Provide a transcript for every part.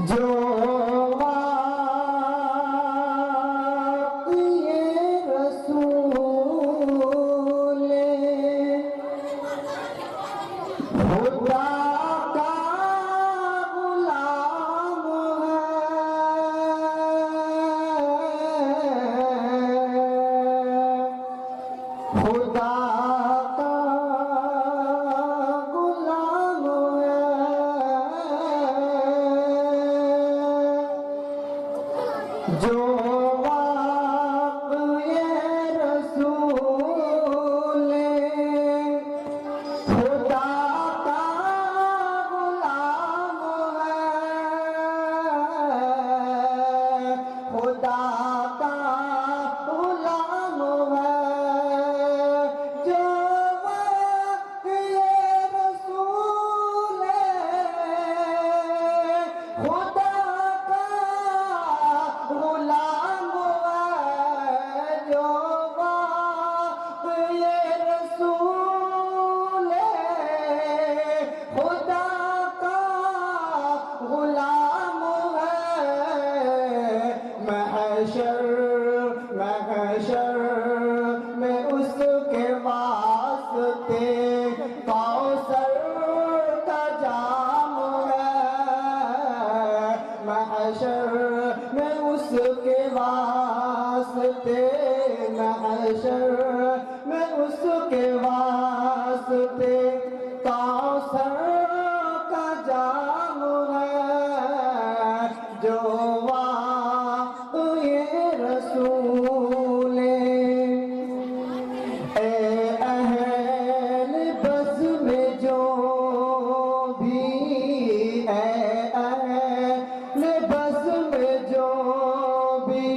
جو وقت یہ رسول خدا کا غلام ہے، خدا کا غلام ہے، جو وقت یہ رسول خدا کا غلام ہے، خدا کا غلام ہے، جو وقت یہ رسول خدا کا غلام ہے، جو وقت یہ رسول خدا کا غلام ہے، محشر میں اس کے واسطے کوثر کا جام ہے، محشر میں اس کے واسطے، محشر میں اس کے واسطے کوثر کا جام ہے، جو وقت یہ رسول اے اہل بس میں جو بھی، اے اہل بس میں جو بھی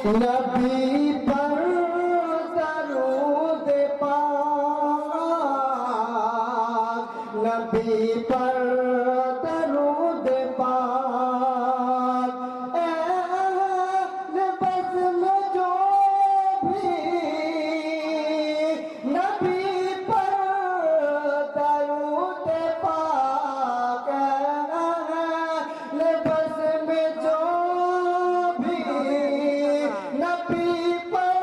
نبی پر درود پاک، نبی پر درود پاک، اے اہل بس میں جو بھی نبی پر درود پاک، اے اہل بس میں جو بھی نبی پر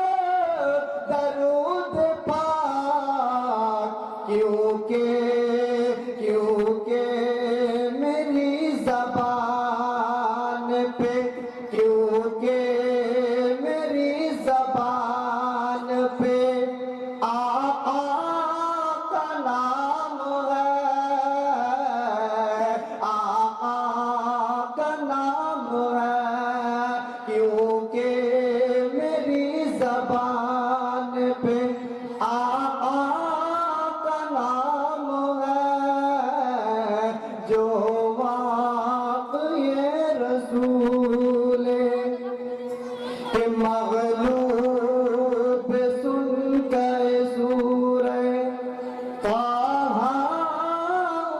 درود پاک، کیونکہ میری زبان پہ، کیونکہ میری زبان پہ آقا کا نام ہے، آقا کا نام ہے، کیونکہ میری زبان پہ آقا کا نام ہے، جو وقت یہ رسول کہ مغلوب سن کے سورہ طٰہٰ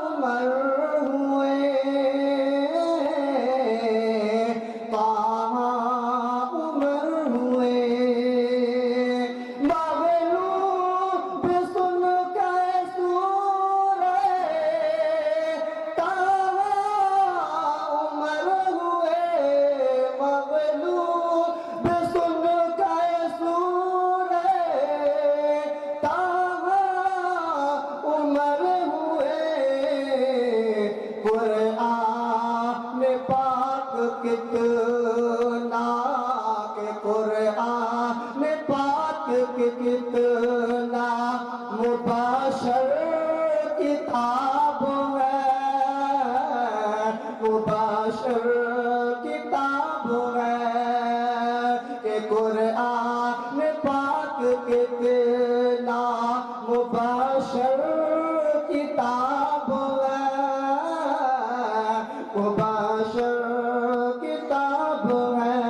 عمر ہوئے، طٰہٰ عمر ہوئے، مغلوب سن کے سورہ طٰہٰ عمر ہوئے، مغلوب سن کے سورہ طٰہٰ عمر ہوئے، قرآن پاک کتنا، کہ قرآن پاک کتنا مبشر کتاب ہے، مبشر کتاب ہے، کہ قرآن پاک کتنا مبشر کتاب ہے، مبشر کتاب ہے،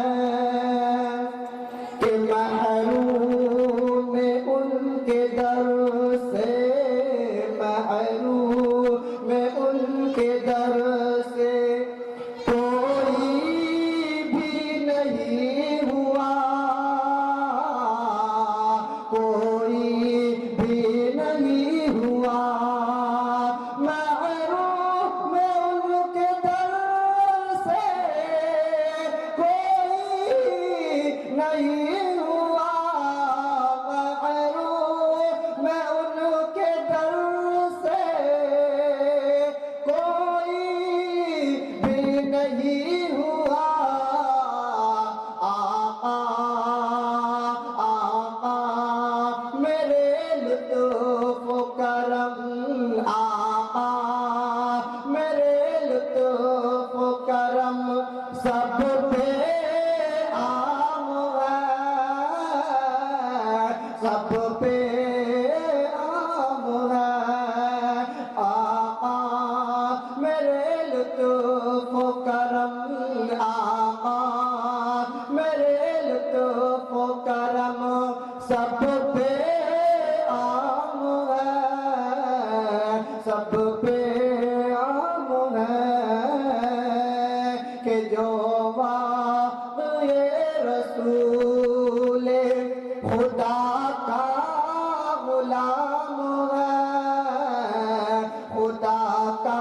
کہ محروم ان کے در سے، محروم ان کے در سے کوئی بھی نہیں ہوا، سب پہ عام ہے آقا میرے لطف و کرم آقا میرے لطف و کرم سب پہ عام ہے سب پہ عام ہے کہ جو رسول خدا کا غلام ہے خدا کا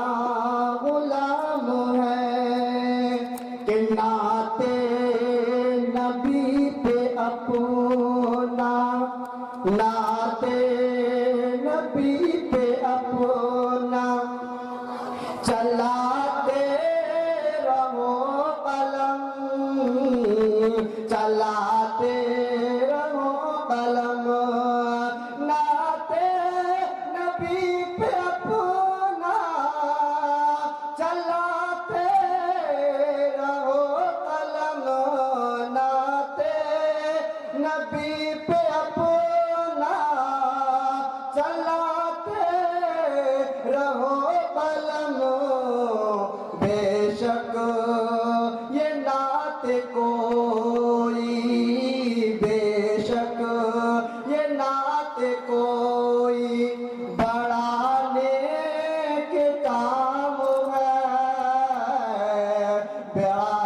غلام ہے کہ نعت نبی پہ اپنا نعت نبی پہ اپنا چلاتے رہو قلم چلاتے رہو قلم نعت نبی پہ اپنا چلاتے رہو قلم نعت نبی پہ اپنا چلاتے رہو قلم بے شک یہ نعت کوئی بے شک یہ نعت کوئی بڑا نیک کام ہے بڑا